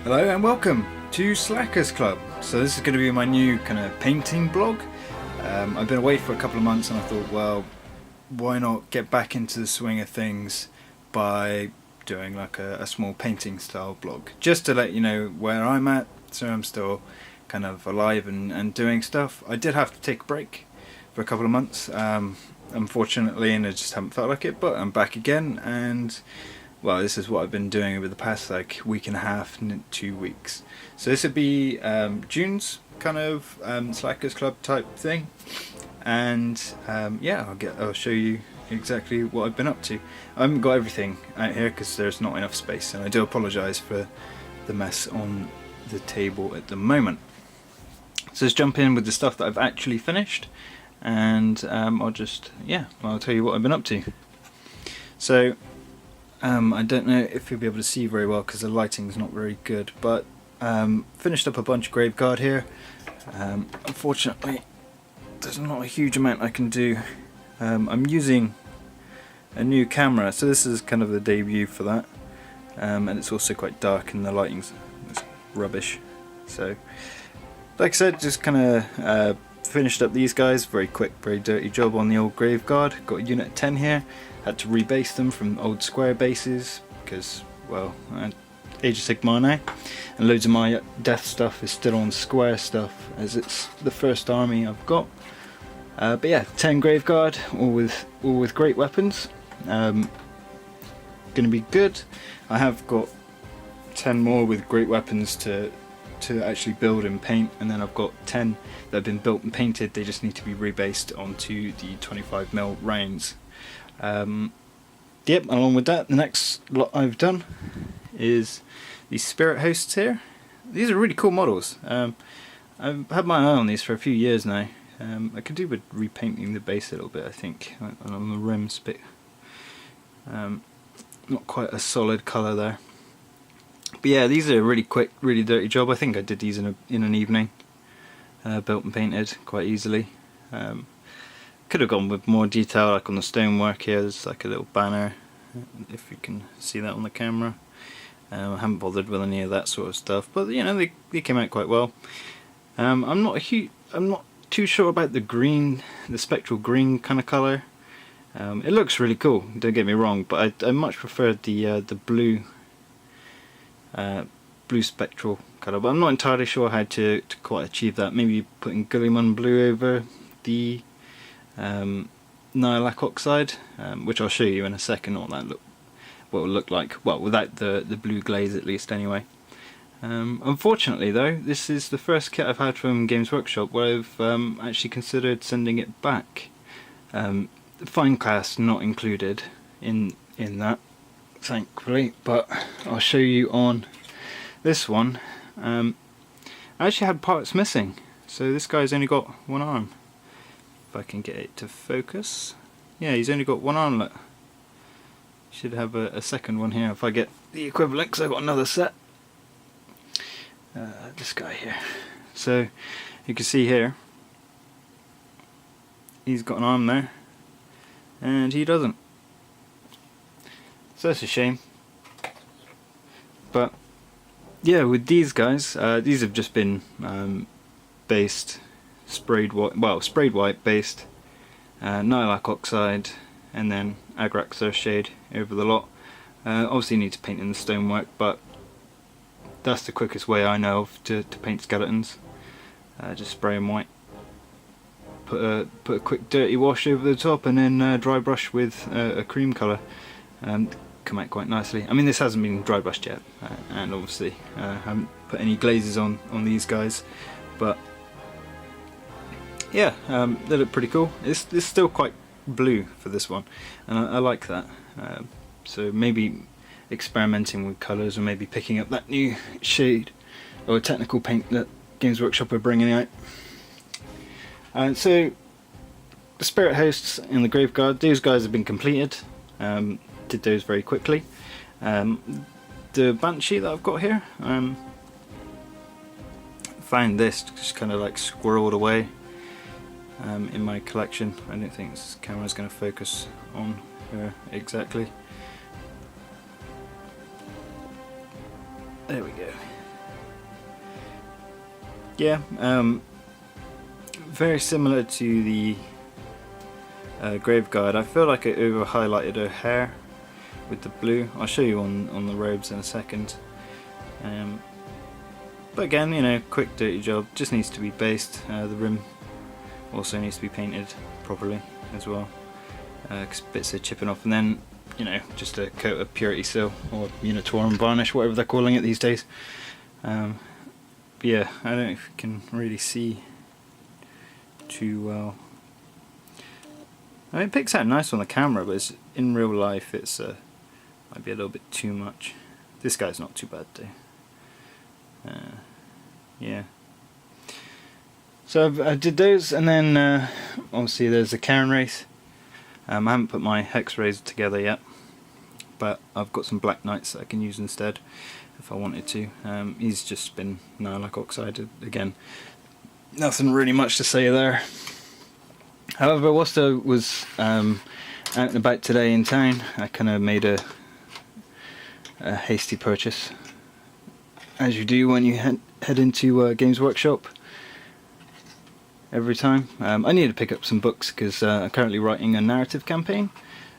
Hello and welcome to Slacker's Club. So this is going to be my new kind of painting blog. I've been away for a couple of months and I thought, well, why not get back into the swing of things by doing like a small painting style blog, just to let you know where I'm at, so I'm still kind of alive and doing stuff. I did have to take a break for a couple of months, unfortunately, and I just haven't felt like it, but I'm back again, and well, this is what I've been doing over the past like week and a half, 2 weeks. So this would be June's kind of Slacker's Club type thing, and yeah, I'll show you exactly what I've been up to. I haven't got everything out here because there's not enough space, and I do apologise for the mess on the table at the moment. So let's jump in with the stuff that I've actually finished, and I'll tell you what I've been up to. So I don't know if you'll be able to see very well because the lighting's not very good, but finished up a bunch of Graveguard here. Unfortunately, there's not a huge amount I can do. I'm using a new camera, so this is kind of the debut for that, and it's also quite dark and the lighting's rubbish. So like I said, just kind of finished up these guys. Very quick, very dirty job on the old Graveguard. Got a unit 10 here. Had to rebase them from old square bases because, well, Age of Sigmar now, and loads of my death stuff is still on square stuff as it's the first army I've got. But yeah, 10 Graveguard, all with great weapons. Gonna be good. I have got 10 more with great weapons to actually build and paint, and then I've got 10 that have been built and painted. They just need to be rebased onto the 25mm rounds. Yep, along with that, the next lot I've done is these spirit hosts here. These are really cool models. I've had my eye on these for a few years now. I could do with repainting the base a little bit, I think, on the rims, but not quite a solid colour there. But yeah, these are a really quick, really dirty job. I think I did these in an evening. Built and painted quite easily. Could have gone with more detail, like on the stonework here. There's like a little banner, if you can see that on the camera. I haven't bothered with any of that sort of stuff, but you know, they came out quite well. I'm not too sure about the green, the spectral green kind of colour. It looks really cool, don't get me wrong, but I much prefer the blue spectral colour. But I'm not entirely sure how to quite achieve that. Maybe putting Gulliman blue over the Nihilak oxide, which I'll show you in a second what it will look like. Well, without the blue glaze at least, anyway. Unfortunately though, this is the first kit I've had from Games Workshop where I've actually considered sending it back. The fine class not included in that, thankfully, but I'll show you on this one. I actually had parts missing, so this guy's only got one arm. If I can get it to focus. Yeah, he's only got one armlet. Should have a second one here if I get the equivalent, because I've got another set. This guy here. So you can see here, he's got an arm there, and he doesn't. So that's a shame. But yeah, with these guys, these have just been based, sprayed white based, Nihilak oxide, and then Agrax shade over the lot. Obviously you need to paint in the stonework, but that's the quickest way I know of to paint skeletons. Just spray them white, put a quick dirty wash over the top, and then dry brush with a cream colour. Come out quite nicely. I mean, this hasn't been dry brushed yet, and obviously haven't put any glazes on these guys, but yeah, they look pretty cool. It's still quite blue for this one, and I like that. So maybe experimenting with colours, or maybe picking up that new shade or technical paint that Games Workshop are bringing out. So the spirit hosts in the Graveguard, those guys have been completed. Did those very quickly. The Banshee that I've got here, found this just kind of like squirreled away in my collection. I don't think this camera's going to focus on her exactly. There we go. Yeah, very similar to the Grave Guard. I feel like it over highlighted her hair with the blue. I'll show you on the robes in a second. But again, you know, quick dirty job, just needs to be based. The rim also needs to be painted properly as well, because bits are chipping off, and then, you know, just a coat of Purity Seal or Unitorum varnish, whatever they're calling it these days. But yeah, I don't know if you can really see too well. I mean, it picks out nice on the camera, but in real life it's might be a little bit too much. This guy's not too bad though. Yeah. So I did those, and then obviously there's the Karen race. I haven't put my Hex Razor together yet, but I've got some Black Knights that I can use instead if I wanted to. He's just been Nihilakh oxided again. Nothing really much to say there. However, whilst I was out and about today in town, I kind of made a hasty purchase, as you do when you head into Games Workshop every time. I need to pick up some books because I'm currently writing a narrative campaign,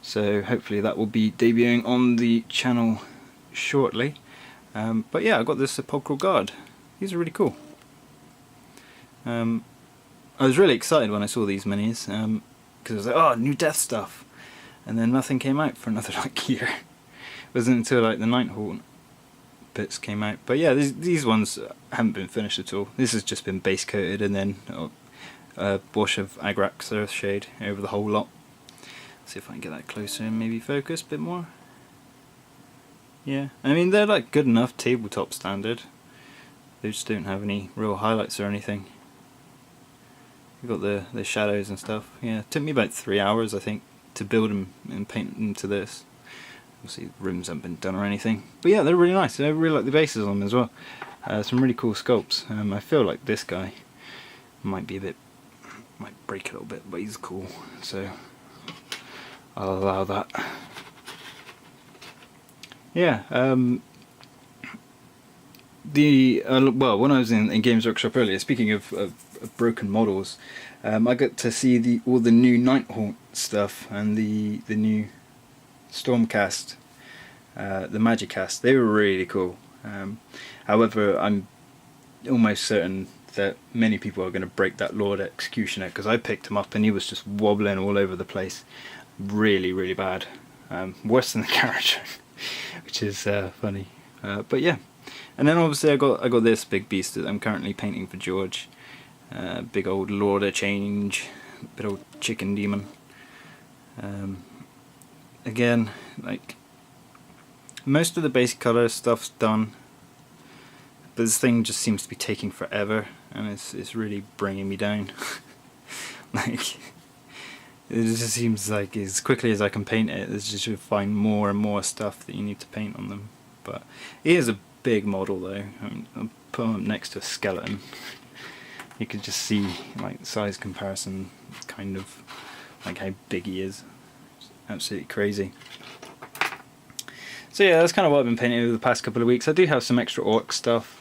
so hopefully that will be debuting on the channel shortly. But yeah, I got this Sepulchral Guard. These are really cool. I was really excited when I saw these minis, because I was like, oh, new Death stuff, and then nothing came out for another like year. It wasn't until like the Nighthaunt bits came out. But yeah, these ones haven't been finished at all. This has just been base coated and then a wash of Agrax Earthshade over the whole lot. See if I can get that closer and maybe focus a bit more. Yeah, I mean, they're like good enough tabletop standard. They just don't have any real highlights or anything. You've got the shadows and stuff. Yeah, it took me about 3 hours I think to build them and paint them to this. Obviously the rims haven't been done or anything, but yeah, they're really nice. I really like the bases on them as well. Some really cool sculpts. I feel like this guy might break a little bit, but he's cool, so I'll allow that. Yeah, well, when I was in Games Workshop earlier, speaking of broken models, I got to see all the new Nighthaunt stuff and the new Stormcast, the Magicast. They were really cool. However, I'm almost certain that many people are going to break that Lord Executioner, because I picked him up and he was just wobbling all over the place, really, really bad. Worse than the carriage, which is funny. But yeah, and then obviously I got this big beast that I'm currently painting for George. Big old Lord of Change, big old chicken demon. Again, like, most of the base colour stuff's done, but this thing just seems to be taking forever, and it's really bringing me down. Like, it just seems like as quickly as I can paint it, there's just to find more and more stuff that you need to paint on them. But it is a big model though. I mean, I'll put him up next to a skeleton. You could just see like the size comparison, kind of like how big he is. It's absolutely crazy. So yeah, that's kind of what I've been painting over the past couple of weeks. I do have some extra orc stuff.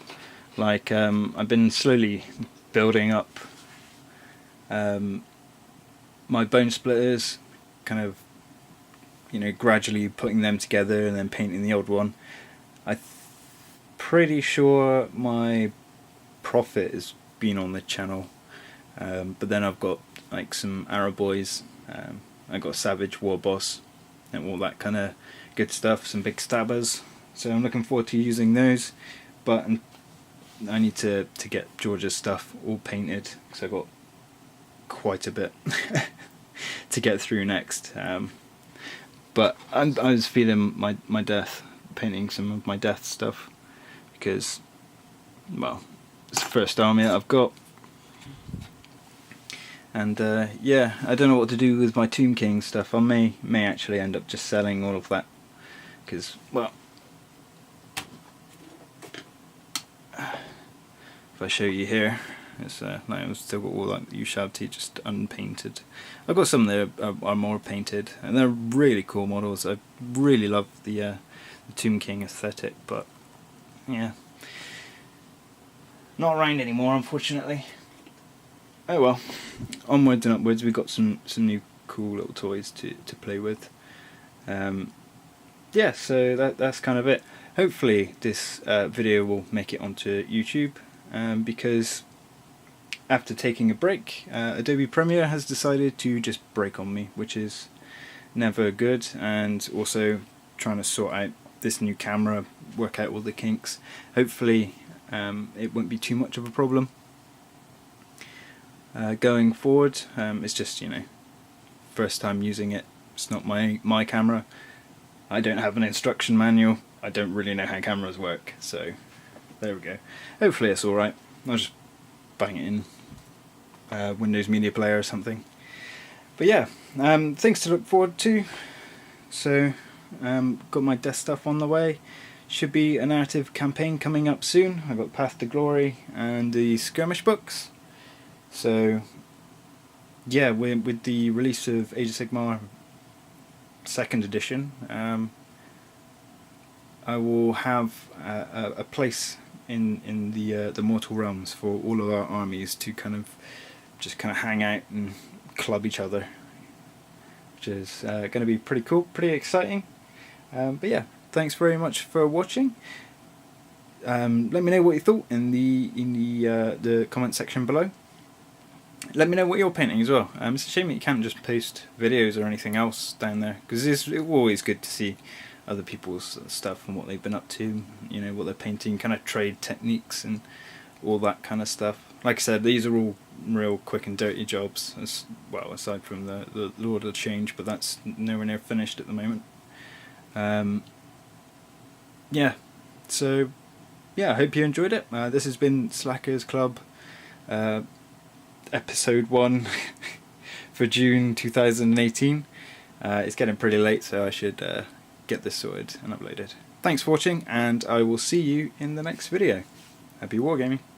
Like I've been slowly building up my bone splitters, kind of, you know, gradually putting them together and then painting the old one. I'm pretty sure my Prophet has been on the channel, but then I've got like some Arrow Boys, I got a Savage War Boss and all that kind of good stuff, some big stabbers, so I'm looking forward to using those. But I need to get George's stuff all painted, because I've got quite a bit to get through next. But I was feeling my death, painting some of my death stuff, because, well, it's the first army that I've got. And yeah, I don't know what to do with my Tomb King stuff. I may actually end up just selling all of that, because, well, if I show you here, it's like I've still got all like Ushabti just unpainted. I've got some that are more painted, and they're really cool models. I really love the Tomb King aesthetic, but yeah, not around anymore, unfortunately. Oh well, onwards and upwards. We've got some new cool little toys to play with. Yeah, so that's kind of it. Hopefully this video will make it onto YouTube, because after taking a break, Adobe Premiere has decided to just break on me, which is never good, and also trying to sort out this new camera, work out all the kinks. Hopefully it won't be too much of a problem going forward. It's just, you know, first time using it. It's not my camera. I don't have an instruction manual. I don't really know how cameras work, so there we go. Hopefully it's alright. I'll just bang it in Windows Media Player or something. But yeah, things to look forward to. So got my desk stuff on the way. Should be a narrative campaign coming up soon. I've got Path to Glory and the Skirmish books. So yeah, with the release of Age of Sigmar 2nd edition, I will have a place in the Mortal Realms for all of our armies to kind of hang out and club each other, which is going to be pretty cool, pretty exciting. But yeah, thanks very much for watching. Let me know what you thought in the comment section below. Let me know what you're painting as well. It's a shame that you can't just post videos or anything else down there, because it's always good to see other people's stuff and what they've been up to, you know, what they're painting, kind of trade techniques and all that kind of stuff. Like I said, these are all real quick and dirty jobs, as well, aside from the Lord of the Change, but that's nowhere near finished at the moment. Yeah, so yeah, I hope you enjoyed it. This has been Slacker's Club episode 1 for June 2018. It's getting pretty late, so I should get this sorted and uploaded. Thanks for watching, and I will see you in the next video. Happy wargaming!